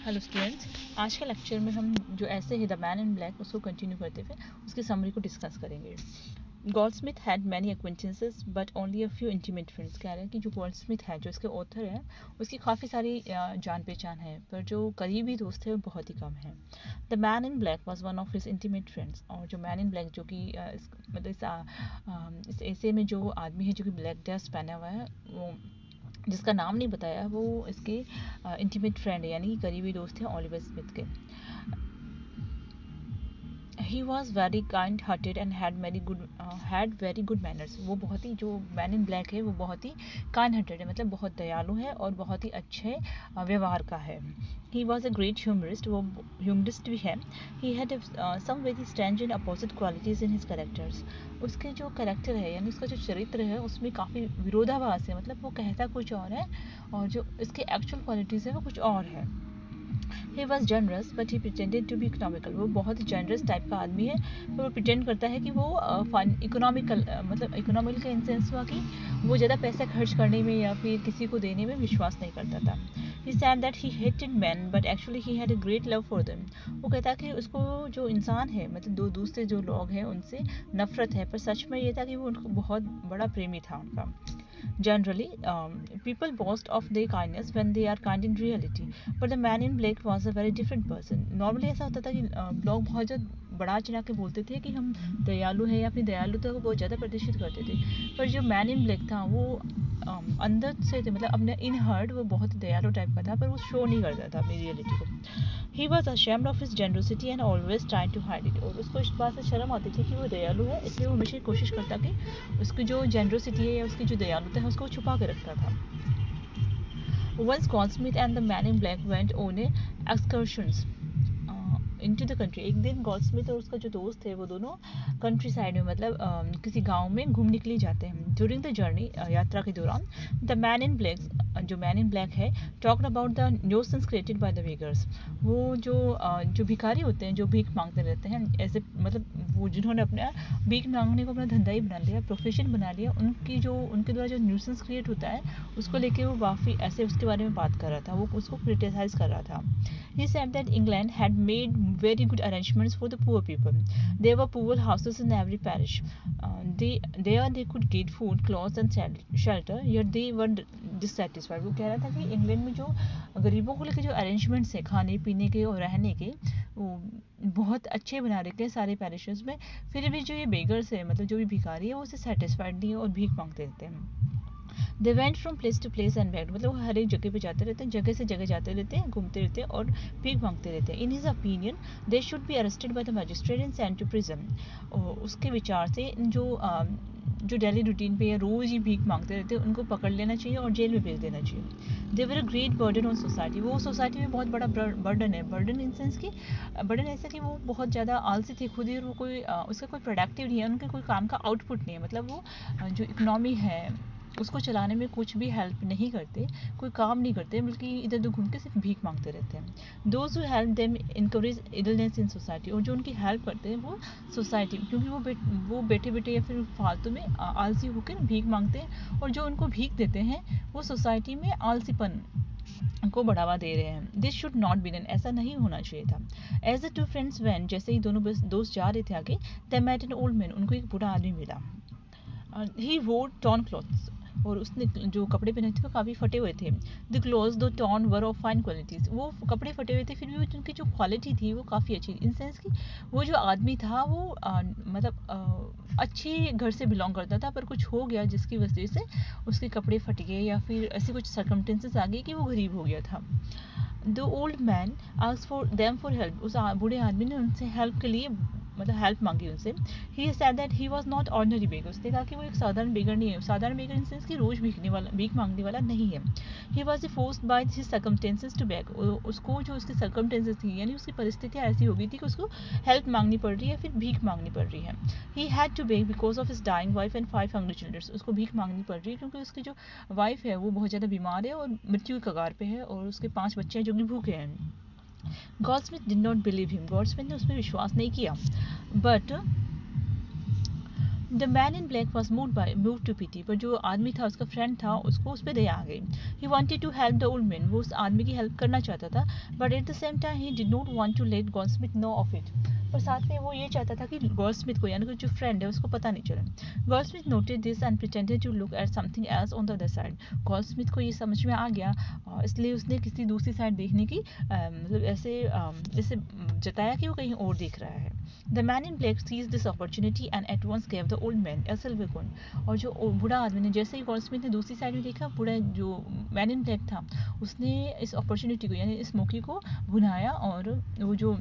Hello students, आज के lecture में हम जो ऐसे ही द मैन इन ब्लैक उसको कंटिन्यू करते हुए उसकी समरी को डिस्कस करेंगे। Goldsmith had many acquaintances but only a few intimate friends. कह रहे हैं कि जो गोल्डस्मिथ है, जो इसके ऑथर है, उसकी काफ़ी सारी जान पहचान है, पर जो करीबी दोस्त है वो बहुत ही कम है। The man in black was one of his intimate friends. और जो मैन इन ब्लैक जो कि इस ऐसे में जो आदमी है जो कि ब्लैक ड्रेस पहना हुआ है, वो जिसका नाम नहीं बताया, वो इसके इंटीमेट फ्रेंड है, यानी कि करीबी दोस्त है ओलिवर स्मिथ के। He was very kind hearted and had very good manners. वो बहुत ही, जो मैन इन ब्लैक है वो बहुत ही काइंड हार्टेड है, मतलब बहुत दयालु है और बहुत ही अच्छे व्यवहार का है। He was a great humorist, वो ह्यूमरिस्ट भी है। He had some very strange and opposite qualities in his characters. उसके जो कैरेक्टर है, यानी उसका जो चरित्र है, उसमें काफ़ी विरोधाभास है, मतलब वो कहता कुछ और है और जो इसके एक्चुअल क्वालिटीज़ है वो कुछ और है। He was generous but he pretended to be economical. वो बहुत जनरस टाइप का आदमी है, पर वो प्रिटेंड करता है कि वो इकोनॉमिकल, मतलब इकोनॉमिकल का इन सेंस हुआ कि वो ज़्यादा पैसा खर्च करने में या फिर किसी को देने में विश्वास नहीं करता था। He said that he hated men but actually he had a great love for them. वो कहता है कि उसको जो इंसान है, मतलब दो दूसरे जो लोग हैं, उनसे नफरत है, पर सच में ये था कि वो उनको बहुत बड़ा प्रेमी था उनका। Generally, people boast of their kindness when they are kind in reality, but the man in black was a very different person. Normally ऐसा होता था कि लोग बहुत ज़्यादा बड़ा चढ़ा के बोलते थे कि हम दयालु हैं या अपनी दयालुता को बहुत ज़्यादा प्रदर्शित करते थे, पर जो मैन इन ब्लैक था वो अंदर से थे, मतलब अपने इन हार्ट वो बहुत ही दयालु टाइप का था, पर वो शो नहीं करता था अपनी रियलिटी को। He was ashamed of his generosity and always tried to hide it. और उसको इस बात से शर्म आती थी कि वो दयालु है, इसलिए वो हमेशा कोशिश करता कि उसकी जो जेनरोसिटी है या उसकी जो दयालुता है उसको छुपा के रखता था। Once Goldsmith and the man in black went on a excursions into the country. एक दिन गोल्डस्मिथ और उसका जो दोस्त है वो दोनों कंट्री साइड में, मतलब किसी गांव में घूमने के लिए जाते हैं। ड्यूरिंग द जर्नी, यात्रा के दौरान, द मैन इन ब्लैक, जो मैन इन ब्लैक है, talked about the nuisance created by the beggars. वो जो भिखारी होते हैं, जो भीख मांगते रहते हैं, ऐसे मतलब वो जिन्होंने अपना भीख मांगने को अपना धंधा ही बना लिया, प्रोफेशन बना लिया, उनके द्वारा जो न्यूसेंस क्रिएट होता है उसको लेके वो काफ़ी ऐसे उसके बारे में बात कर रहा था, वो उसको क्रिटिसाइज कर रहा था। He said that England had made very good arrangements for the poor people. There were poor houses in every parish. They could get food, clothes and shelter, yet they were dissatisfied. वो कह रहा था कि England में जो गरीबों को लेकर जो अरेंजमेंट्स हैं खाने पीने के और रहने के, वो बहुत अच्छे बना रखे हैं सारे पैरिशेस में, फिर भी जो ये बेगर्स है, मतलब जो भी भिखारी है, वो उससे सेटिस्फाइड नहीं है और भीख मांगते रहते हैं। They went from place to place and back, मतलब वो हर एक जगह पे जाते रहते हैं, जगह से जगह जाते रहते हैं, घूमते रहते हैं और भीख मांगते रहते हैं। In his opinion they should be arrested by the magistrate and sent to prison. उसके विचार से जो डेली रूटीन पे या रोज़ ही भीख मांगते रहते हैं, उनको पकड़ लेना चाहिए और जेल में भेज देना चाहिए। They were a great burden on society. वो सोसाइटी में बहुत बड़ा बर्डन है। बर्डन इन सेंस की बर्डन ऐसा कि वो बहुत ज़्यादा आलसी थे खुद ही, और वो कोई उसका कोई प्रोडक्टिव नहीं है, उनके कोई काम का आउटपुट नहीं है, मतलब वो जो इकनॉमी है उसको चलाने में कुछ भी हेल्प नहीं करते, कोई काम नहीं करते, बल्कि इधर उधर घूम के सिर्फ भीख मांगते रहते हैं। Those who help them encourage idleness in society. और जो उनकी हेल्प करते हैं वो सोसाइटी, क्योंकि वो बैठे बैठे या फिर फालतू में आलसी होकर भीख मांगते हैं, और जो उनको भीख देते हैं वो सोसाइटी में आलसीपन को बढ़ावा दे रहे हैं। This should not be done, ऐसा नहीं होना चाहिए था। As the two friends went, जैसे ही दोनों दोस्त जा रहे थे आगे, they met an old man, उनको एक बूढ़ा आदमी मिला। ही वोर टॉन क्लॉथ्स, और उसने जो कपड़े पहने थे वो काफ़ी फटे हुए थे। The cloth though torn were of fine qualities, वो कपड़े फटे हुए थे, फिर भी उनकी जो क्वालिटी थी वो काफ़ी अच्छी, इन सेंस कि वो जो आदमी था वो अच्छी घर से बिलोंग करता था, पर कुछ हो गया जिसकी वजह से उसके कपड़े फट गए या फिर ऐसी कुछ सर्कमटेंसेस आ गई कि वो गरीब हो गया था। The old man asked for them for help, उस बूढ़े आदमी ने उनसे हेल्प के लिए, मतलब हेल्प मांगी उनसे। He said that he was not ordinary beggar, उसने कहा कि वो एक साधारण बेगर नहीं है, साधारण बेगर इन सेंस कि रोज भीख मांगने वाला नहीं है। He was forced by his circumstances to back, उसको जो उसकी सर्कमस्टेंसेस थी, यानी उसकी परिस्थितियाँ ऐसी हो गई थी कि उसको हेल्प मांगनी पड़ रही है, फिर भीख मांगनी पड़ रही है। He had to beg because of his dying wife and 5 hungry children, उसको भीख मांगनी पड़ रही है क्योंकि उसकी जो वाइफ है वो बहुत ज़्यादा बीमार है और मृत्यु के कगार पे है, और उसके 5 बच्चे हैं जो कि भूखे हैं। Godsmith did not believe him, Godsmith ने उस पर विश्वास नहीं किया। But the man in black was move to pity, पर जो आदमी था, उसका फ्रेंड था, उसको उस पर दया आ गई. He wanted to help the old man, वो उस आदमी की हेल्प करना चाहता था, but at the same time he did not want to let Goldsmith know of it. पर साथ में वो ये चाहता था कि गोल्डस्मिथ को, यानी कि जो फ्रेंड है, उसको पता नहीं चले. Goldsmith noted this and pretended to look at something else on the other side. Goldsmith को ये समझ में आ गया, इसलिए उसने किसी दूसरी साइड देखने की मतलब ऐसे जताया कि वो कहीं और देख रहा है. The man in black seize this opportunity and at once gave the old man a silver coin. और जो बूढ़ा आदमी ने, जैसे ही गोल्डस्मिथ ने दूसरी साइड में देखा, बूढ़ा जो मैन इन ब्लैक था, उसने इस अपॉर्चुनिटी को, यानी इस मौके को भुनाया, और वो जो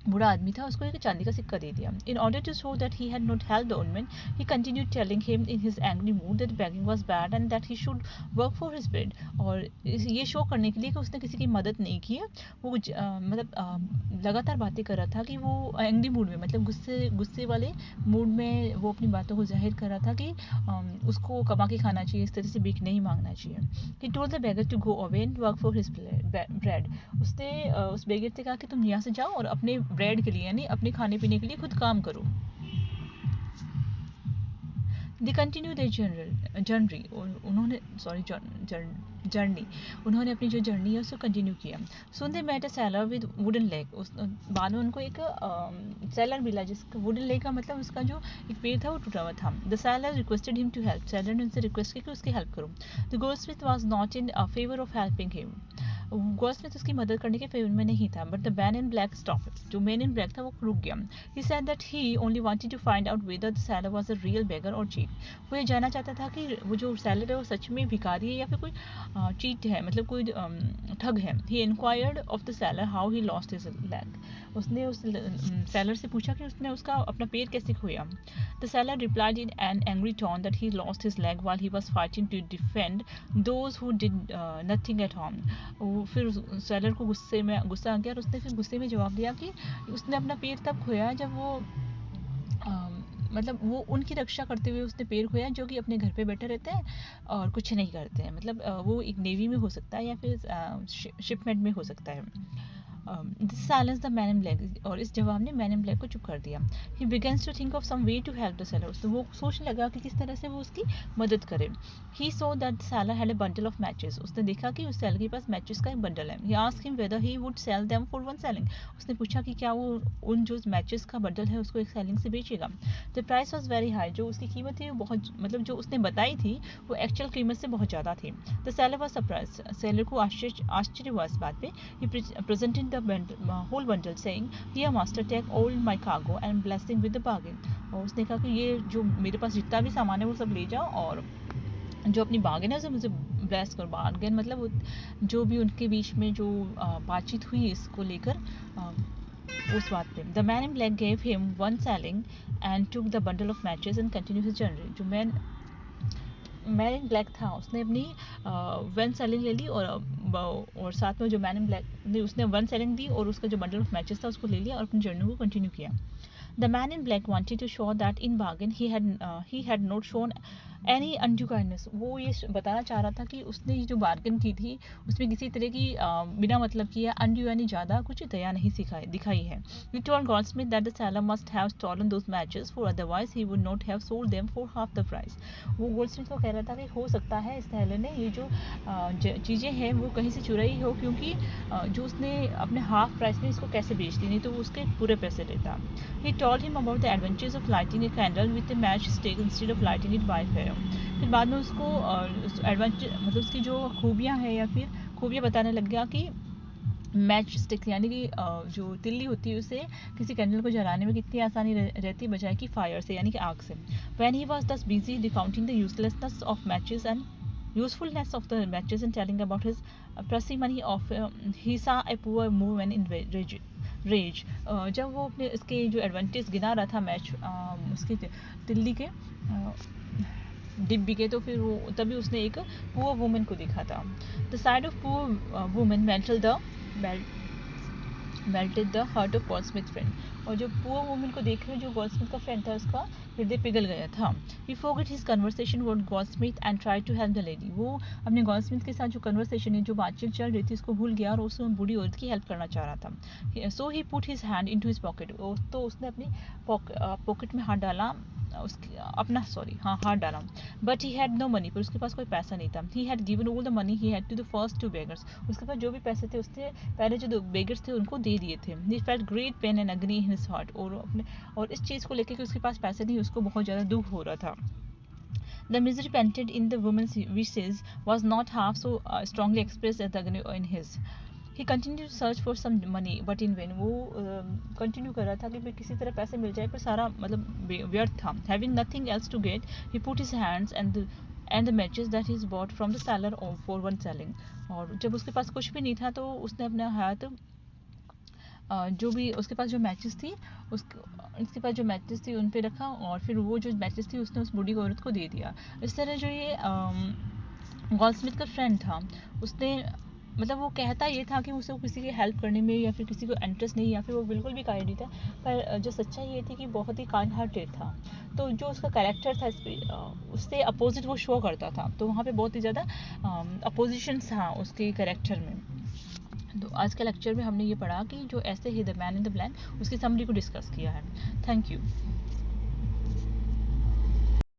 बूढ़ा आदमी था, उसको एक चांदी का सिक्का दे दिया. In order to show that he had not helped the old man, he continued telling him in his angry mood that begging was bad and that he should work for his bread. और ये show करने के लिए कि उसने किसी की मदद नहीं की है, वो लगातार बातें कर रहा था कि वो एंग्री मूड में, मतलब गुस्से वाले मूड में वो अपनी बातों को जाहिर कर रहा था कि उसको कमा के खाना चाहिए, इस तरह से भीख नहीं मांगना चाहिए. He told the beggar to go away and work for his bread. उसने उस बेगर से कहा कि तुम यहाँ से जाओ और अपने ब्रेड के लिए, यानी अपने खाने पीने के लिए खुद काम करो. They continue their journey. उन्होंने अपनी जो जर्नी है उसको कंटिन्यू किया. Soon they met a sailor with wooden leg. बाद में उनको एक सेलर मिला, जिसका वुडन लेग का मतलब उसका जो एक पेड़ था वो टूटा हुआ था. The sailor requested him to help. Sailor ने उनसे रिक्वेस्ट की कि उसकी हेल्प करो. The goldsmith was not in favour of helping him. Goldsmith उसकी मदद करने के फेवर में नहीं था, but the man in black stopped. जो मैन इन ब्लैक था वो रुक गया. He said that he only wanted to find out whether the sailor was a real beggar or cheat. वो ये जानना चाहता था कि वो जो सेलर है वो सच में भिखारी है या फिर कोई चीट है, मतलब कोई ठग है. He inquired of the sailor how he lost his leg. उसने उस सेलर से पूछा कि उसने उसका अपना पैर कैसे खोया. The sailor replied in an angry tone that he lost his leg while he was fighting to defend those who did nothing at home. फिर सेलर को गुस्सा आ गया, और उसने फिर गुस्से में जवाब दिया कि उसने अपना पैर तब खोया जब वो मतलब वो उनकी रक्षा करते हुए उसने पैर खोया, जो कि अपने घर पे बैठे रहते हैं और कुछ नहीं करते हैं. मतलब वो एक नेवी में हो सकता है या फिर शिपमेंट में हो सकता है. This silence the man in black. और इस जवाब ने मैन इन ब्लैक को चुप कर दिया. He begins to think of some way to help the sailor. तो वो सोचने लगा कि किस तरह से वो उसकी मदद करे. He saw that sailor had a bundle of matches. उसने देखा कि उस सेलर के पास मैचेस का एक बंडल है. He asked him weather he would sell them for one selling. उसने पूछा कि क्या वो उन जो मैचेस का बंडल है उसको एक सेलिंग से बेचेगा. The price was very high. जो उसकी कीमत थी वो बहुत, मतलब जो उसने बताई थी वो एक्चुअल कीमत से बहुत ज़्यादा थी. The seller was surprise. Seller को आश्चर्य हुआ इस बात पे. He presented the whole bundle saying, here master, take all my cargo and blessing with the bargain. और उसने कहा कि ये जो मेरे पास जितना भी सामान है वो सब ले जाओ, और जो अपनी बार्गेन है उसे मुझे ब्लेस करो. बार्गेन मतलब जो भी उनके बीच में जो बातचीत हुई इसको लेकर उस बात पे. The man in black gave him one selling and took the bundle of matches and continue his journey. जो मैन इन ब्लैक था उसने अपनी वन सेलिंग ले ली, और साथ में जो मैन इन ब्लैक ने उसने वन सेलिंग दी और उसका जो बंडल ऑफ मैचेस था उसको ले लिया और अपनी जर्नी को कंटिन्यू किया. The man in black wanted to show that in bargain he had not shown any undue kindness. वो ये बताना चाह रहा था कि उसने ये जो बार्गेन की थी उसमें किसी तरह की बिना मतलब की या अनड्यू यानी ज़्यादा कुछ दया नहीं दिखाई है. He told Goldsmith that the seller must have stolen those matches, for otherwise he would not have sold them for half the price. वो गोल्डस्मिथ को कह रहा था कि हो सकता है इस सेलर ने ये जो चीज़ें हैं वो कहीं से चुराई हो, क्योंकि जो उसने अपने हाफ प्राइस में इसको कैसे बेच दी, नहीं तो वो उसके पूरे पैसे लेता. He told him about the adventures of lighting a candle with a matchstick instead of lighting it by fire. फिर बाद में उसको एडवेंचर मतलब उसकी जो खूबियाँ हैं या फिर खूबियाँ बताने लग गया कि मैच स्टिक यानी कि जो तिल्ली होती है उसे किसी कैंडल को जलाने में कितनी आसानी रहती है बजाय कि फायर से यानी कि आग से. When he was thus busy recounting the uselessness of matches and usefulness of the matches and telling about his parsimony of he saw a poor woman in rage. जब वो अपने इसके जो एडवांटेज गिना रहा था मैच उसकी तिल्ली के डिब्बी के, तो फिर वो तभी उसने एक पुअर वुमन को देखा था. The side of poor woman melted the heart of Goldsmith's friend. और जो पुअर वुमन को देख कर जो गोल्डस्मिथ का फ्रेंड था उसका हृदय पिघल गया था. He forgot his conversation with Goldsmith and tried to help the lady. वो अपने गोल्डस्मिथ के साथ जो कन्वर्सेशन है जो बातचीत चल रही थी उसको भूल गया और उसमें बूढ़ी औरत की हेल्प करना चाह रहा था. So he put his hand into his pocket. तो उसने अपनी पॉकेट में हाथ डाला उसके अपना हाथ डाला. But he had no money, पर उसके पास कोई पैसा नहीं था. He had given all the money he had to the first two beggars. उसके पास जो भी पैसे थे उसने पहले जो 2 बेगर्स थे उनको दे दिए थे. He felt great pen and Agni in his heart. और इस चीज़ को लेकर कि उसके पास पैसे नहीं, उसको बहुत ज़्यादा दुख हो रहा था. The misery painted in the woman's wishes was not half so strongly expressed as the agony in his. He continued to search for some money, but in vain. वो कंटिन्यू कर रहा था कि भाई किसी तरह पैसे मिल जाए, पर सारा मतलब व्यर्थ था. Having nothing else to get, he put his hands and the matches that he bought from the seller for one selling. और जब उसके पास कुछ भी नहीं था तो उसने अपना हाथ जो भी उसके पास जो मैचेस थी उसके पास जो मैचेस थी उन पे रखा, और फिर वो जो मैचेस थी उसने उस बूढ़ी औरत को दे दिया. इस तरह जो ये गोल्डस्मिथ का फ्रेंड था उसने मतलब वो कहता ये था कि उसे किसी की हेल्प करने में या फिर किसी को इंटरेस्ट नहीं, या फिर वो बिल्कुल भी काइंड नहीं था, पर जो सच्चाई ये थी कि बहुत ही काइंड हार्टेड था. तो जो उसका कैरेक्टर था उससे अपोजिट वो शो करता था, तो वहाँ पे बहुत ही ज़्यादा अपोजिशन था उसके कैरेक्टर में. तो आज के लेक्चर में हमने ये पढ़ा कि जो ऐसे ही the man in the black उसकी समरी को डिस्कस किया है. Thank you.